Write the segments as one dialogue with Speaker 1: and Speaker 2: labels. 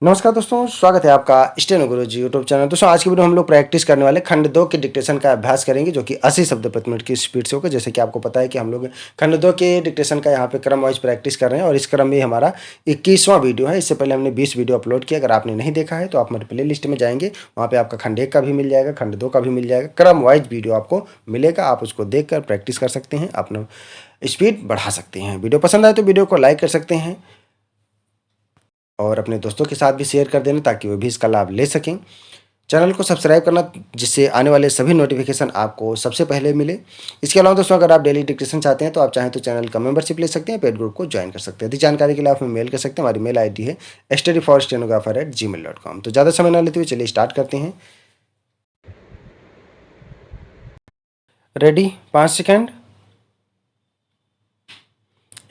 Speaker 1: नमस्कार दोस्तों, स्वागत है आपका स्टेनो गुरुजी यूट्यूब चैनल। दोस्तों आज की वीडियो हम लोग प्रैक्टिस करने वाले खंड 2 के डिक्टेशन का अभ्यास करेंगे, जो कि 80 शब्द प्रति मिनट की स्पीड से होगा। जैसे कि आपको पता है कि हम लोग खंड 2 के डिक्टेशन का यहाँ पे क्रम वाइज प्रैक्टिस कर रहे हैं और इस क्रम में हमारा 21वां वीडियो है। इससे पहले हमने 20 वीडियो अपलोड किया। अगर आपने नहीं देखा है तो आप हमारे प्ले लिस्ट में जाएंगे, वहाँ पर आपका खंड 1 का भी मिल जाएगा, खंड 2 का भी मिल जाएगा। क्रम वाइज वीडियो आपको मिलेगा, आप उसको देख कर प्रैक्टिस कर सकते हैं, अपना स्पीड बढ़ा सकते हैं। वीडियो पसंद आए तो वीडियो को लाइक कर सकते हैं और अपने दोस्तों के साथ भी शेयर कर देना ताकि वो भी इसका लाभ ले सकें। चैनल को सब्सक्राइब करना, जिससे आने वाले सभी नोटिफिकेशन आपको सबसे पहले मिले। इसके अलावा दोस्तों अगर आप डेली डिक्टेशन चाहते हैं तो आप चाहें तो चैनल का मेंबरशिप ले सकते हैं, पेड ग्रुप को ज्वाइन कर सकते हैं। अधिक जानकारी के लिए आप हमें मेल कर सकते हैं। हमारी मेल ID है studyforstenographer@gmail.com। तो ज़्यादा समय ना लेते हुए चलिए स्टार्ट करते हैं। रेडी? 5 second,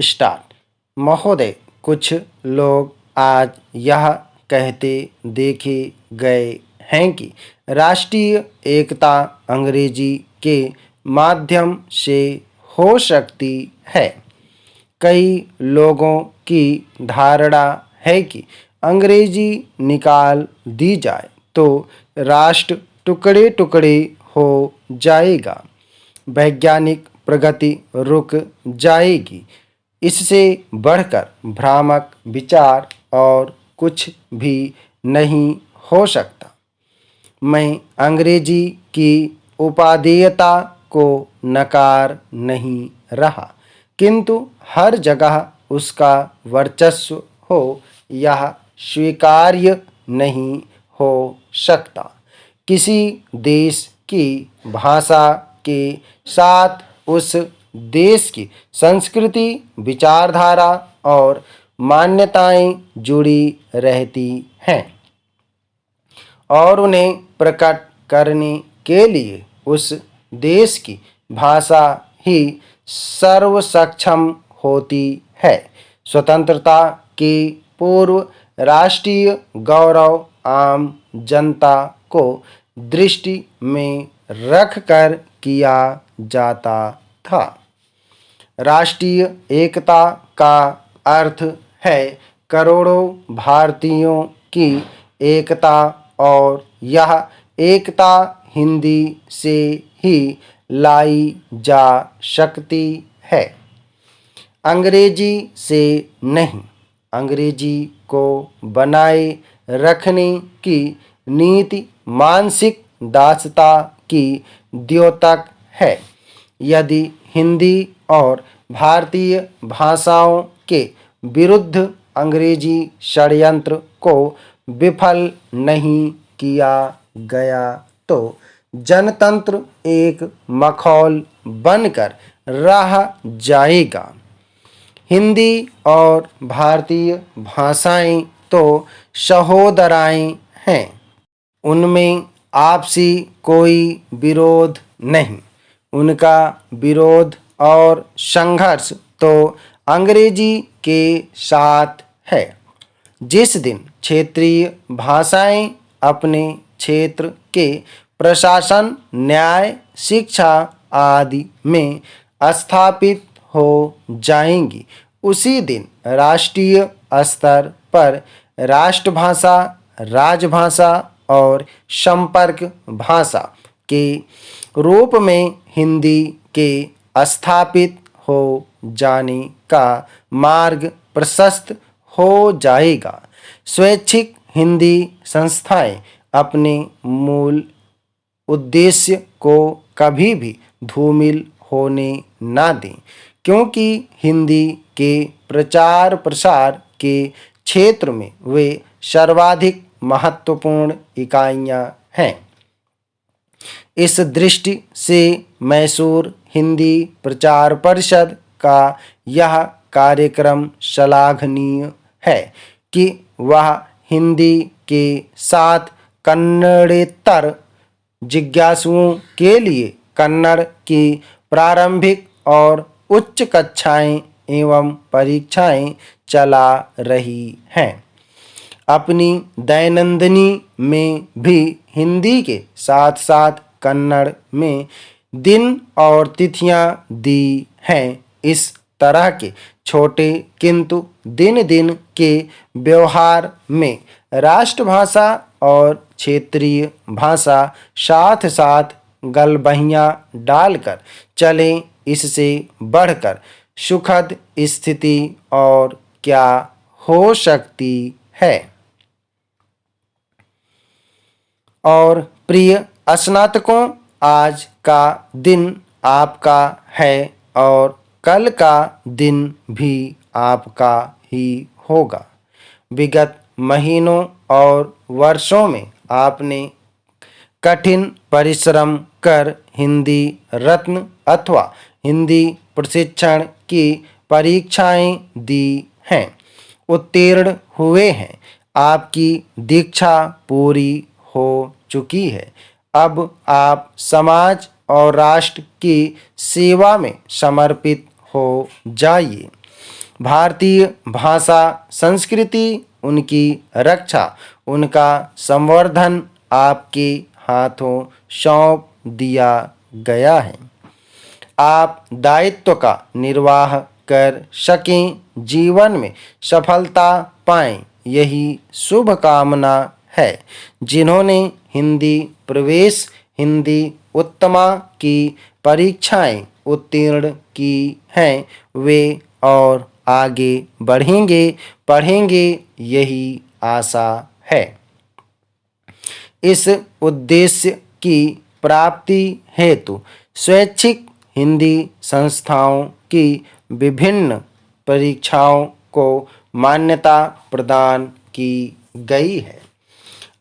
Speaker 1: start. महोदय, कुछ लोग आज यह कहते देखे गए हैं कि राष्ट्रीय एकता अंग्रेजी के माध्यम से हो सकती है। कई लोगों की धारणा है कि अंग्रेजी निकाल दी जाए तो राष्ट्र टुकड़े टुकड़े हो जाएगा, वैज्ञानिक प्रगति रुक जाएगी। इससे बढ़कर भ्रामक विचार और कुछ भी नहीं हो सकता। मैं अंग्रेजी की उपादेयता को नकार नहीं रहा, किंतु हर जगह उसका वर्चस्व हो यह स्वीकार्य नहीं हो सकता। किसी देश की भाषा के साथ उस देश की संस्कृति, विचारधारा और मान्यताएं जुड़ी रहती हैं और उन्हें प्रकट करने के लिए उस देश की भाषा ही सर्वसक्षम होती है। स्वतंत्रता के पूर्व राष्ट्रीय गौरव आम जनता को दृष्टि में रखकर किया जाता था। राष्ट्रीय एकता का अर्थ है करोड़ों भारतीयों की एकता, और यह एकता हिंदी से ही लाई जा सकती है, अंग्रेजी से नहीं। अंग्रेजी को बनाए रखने की नीति मानसिक दासता की द्योतक है। यदि हिंदी और भारतीय भाषाओं के विरुद्ध अंग्रेजी षड्यंत्र को विफल नहीं किया गया तो जनतंत्र एक मखौल बनकर रह जाएगा। हिंदी और भारतीय भाषाएं तो सहोदराएं हैं, उनमें आपसी कोई विरोध नहीं। उनका विरोध और संघर्ष तो अंग्रेजी के साथ है। जिस दिन क्षेत्रीय भाषाएं अपने क्षेत्र के प्रशासन, न्याय, शिक्षा आदि में स्थापित हो जाएंगी, उसी दिन राष्ट्रीय स्तर पर राष्ट्रभाषा, राजभाषा और संपर्क भाषा के रूप में हिंदी के स्थापित हो जाने का मार्ग प्रशस्त हो जाएगा। स्वैच्छिक हिंदी संस्थाएं अपने मूल उद्देश्य को कभी भी धूमिल होने ना दें, क्योंकि हिंदी के प्रचार प्रसार के क्षेत्र में वे सर्वाधिक महत्वपूर्ण इकाइयां हैं। इस दृष्टि से मैसूर हिंदी प्रचार परिषद का यह कार्यक्रम श्लाघनीय है कि वह हिंदी के साथ कन्नड़ेतर जिज्ञासुओं के लिए कन्नड़ की प्रारंभिक और उच्च कक्षाएं एवं परीक्षाएं चला रही हैं। अपनी दैनंदिनी में भी हिंदी के साथ साथ कन्नड़ में दिन और तिथियां दी हैं। इस तरह के छोटे किंतु दिन दिन के व्यवहार में राष्ट्रभाषा और क्षेत्रीय भाषा साथ साथ गलबहियाँ डालकर चलें, इससे बढ़कर सुखद स्थिति और क्या हो सकती है। और प्रिय स्नातकों, आज का दिन आपका है और कल का दिन भी आपका ही होगा। विगत महीनों और वर्षों में आपने कठिन परिश्रम कर हिंदी रत्न अथवा हिंदी प्रशिक्षण की परीक्षाएं दी हैं, उत्तीर्ण हुए हैं। आपकी दीक्षा पूरी हो चुकी है। अब आप समाज और राष्ट्र की सेवा में समर्पित हो जाइए। भारतीय भाषा संस्कृति, उनकी रक्षा, उनका संवर्धन आपके हाथों सौंप दिया गया है। आप दायित्व का निर्वाह कर सकें, जीवन में सफलता पाएं, यही शुभकामना है। जिन्होंने हिंदी प्रवेश, हिंदी उत्तमा की परीक्षाएं उत्तीर्ण की हैं, वे और आगे बढ़ेंगे, पढ़ेंगे, यही आशा है। इस उद्देश्य की प्राप्ति हेतु स्वैच्छिक हिंदी संस्थाओं की विभिन्न परीक्षाओं को मान्यता प्रदान की गई है।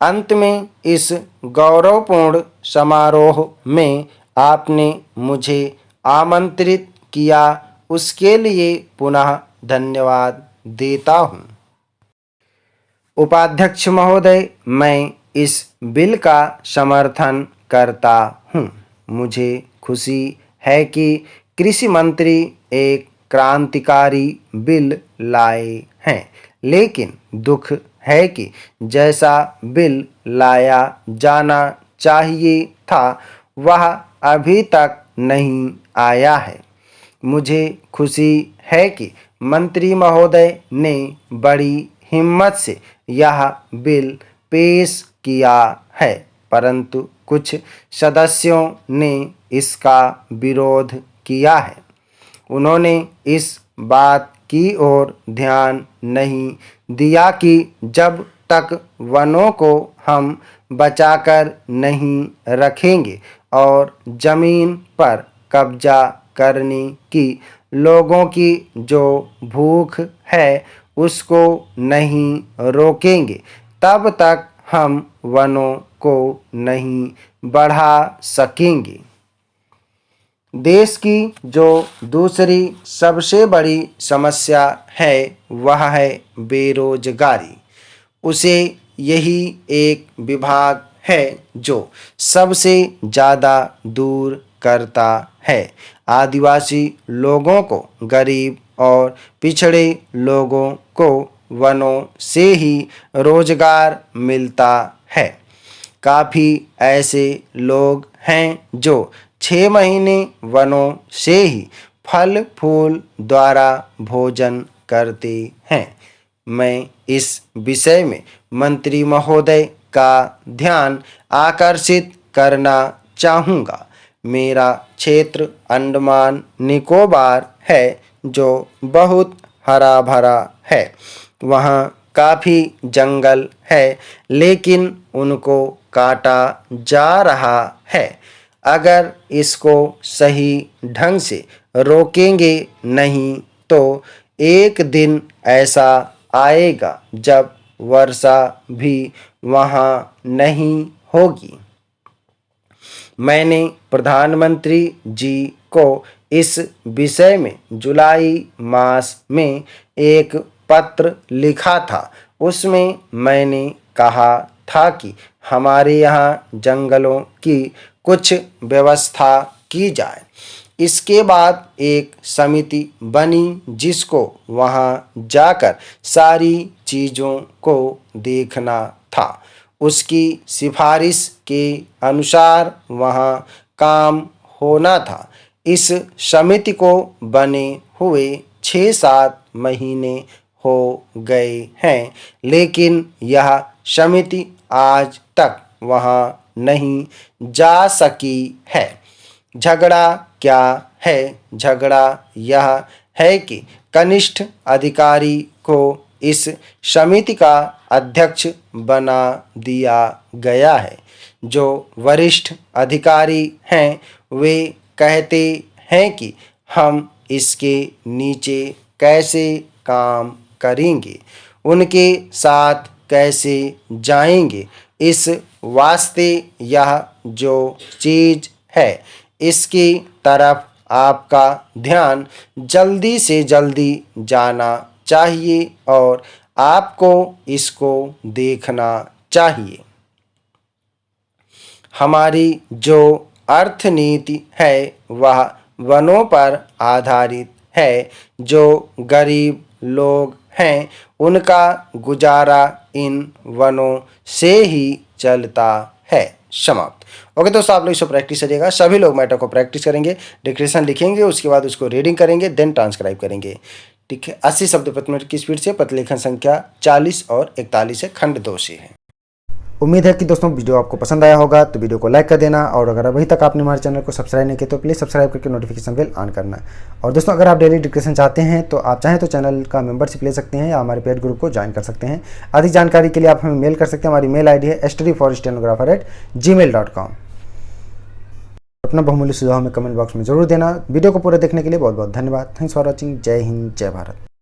Speaker 1: अंत में इस गौरवपूर्ण समारोह में आपने मुझे आमंत्रित किया, उसके लिए पुनः धन्यवाद देता हूँ। उपाध्यक्ष महोदय, मैं इस बिल का समर्थन करता हूँ। मुझे खुशी है कि कृषि मंत्री एक क्रांतिकारी बिल लाए हैं, लेकिन दुख है कि जैसा बिल लाया जाना चाहिए था वह अभी तक नहीं आया है। मुझे खुशी है कि मंत्री महोदय ने बड़ी हिम्मत से यह बिल पेश किया है, परंतु कुछ सदस्यों ने इसका विरोध किया है। उन्होंने इस बात की ओर ध्यान नहीं दिया कि जब तक वनों को हम बचाकर नहीं रखेंगे और ज़मीन पर कब्जा करने की लोगों की जो भूख है उसको नहीं रोकेंगे, तब तक हम वनों को नहीं बढ़ा सकेंगे। देश की जो दूसरी सबसे बड़ी समस्या है वह है बेरोजगारी। उसे यही एक विभाग है जो सबसे ज़्यादा दूर करता है। आदिवासी लोगों को, गरीब और पिछड़े लोगों को वनों से ही रोजगार मिलता है। काफ़ी ऐसे लोग हैं जो 6 महीने वनों से ही फल फूल द्वारा भोजन करते हैं। मैं इस विषय में मंत्री महोदय का ध्यान आकर्षित करना चाहूँगा। मेरा क्षेत्र अंडमान निकोबार है जो बहुत हरा भरा है। वहाँ काफ़ी जंगल है, लेकिन उनको काटा जा रहा है। अगर इसको सही ढंग से रोकेंगे नहीं तो एक दिन ऐसा आएगा जब वर्षा भी वहाँ नहीं होगी। मैंने प्रधानमंत्री जी को इस विषय में जुलाई मास में एक पत्र लिखा था। उसमें मैंने कहा था कि हमारे यहाँ जंगलों की कुछ व्यवस्था की जाए। इसके बाद एक समिति बनी जिसको वहाँ जाकर सारी चीज़ों को देखना था। उसकी सिफारिश के अनुसार वहाँ काम होना था। इस समिति को बने हुए 6-7 महीने हो गए हैं, लेकिन यह समिति आज तक वहाँ नहीं जा सकी है। झगड़ा क्या है? झगड़ा यह है कि कनिष्ठ अधिकारी को इस समिति का अध्यक्ष बना दिया गया है। जो वरिष्ठ अधिकारी हैं वे कहते हैं कि हम इसके नीचे कैसे काम करेंगे, उनके साथ कैसे जाएंगे। इस वास्ते यह जो चीज़ है इसकी तरफ आपका ध्यान जल्दी से जल्दी जाना चाहिए और आपको इसको देखना चाहिए। हमारी जो अर्थनीति है वह वनों पर आधारित है। जो गरीब लोग हैं उनका गुजारा इन वनों से ही चलता है। समाप्त। ओके दोस्तों, आप लोग इसको प्रैक्टिस करिएगा। सभी लोग मैटर को प्रैक्टिस करेंगे, डिक्टेशन लिखेंगे, उसके बाद उसको रीडिंग करेंगे, देन ट्रांसक्राइब करेंगे। ठीक है, 80 शब्द प्रति मिनट की स्पीड से। पत्र लेखन संख्या 40 और 41 है, खंड 2 से है। उम्मीद है कि दोस्तों वीडियो आपको पसंद आया होगा, तो वीडियो को लाइक कर देना, और अगर अभी तक आपने हमारे चैनल को सब्सक्राइब नहीं किया तो प्लीज़ सब्सक्राइब करके नोटिफिकेशन बेल ऑन करना। और दोस्तों, अगर आप डेली डिक्टेशन चाहते हैं तो आप चाहें तो चैनल का मेंबरशिप ले सकते हैं या हमारे पेड ग्रुप को ज्वाइन कर सकते हैं। अधिक जानकारी के लिए आप हमें मेल कर सकते हैं। हमारी मेल ID है studyforstenographer@gmail.com। अपना बहुमूल्य सुझाव हमें कमेंट बॉक्स में जरूर देना। वीडियो को पूरा देखने के लिए बहुत बहुत धन्यवाद। Thanks for watching. जय हिंद, जय भारत।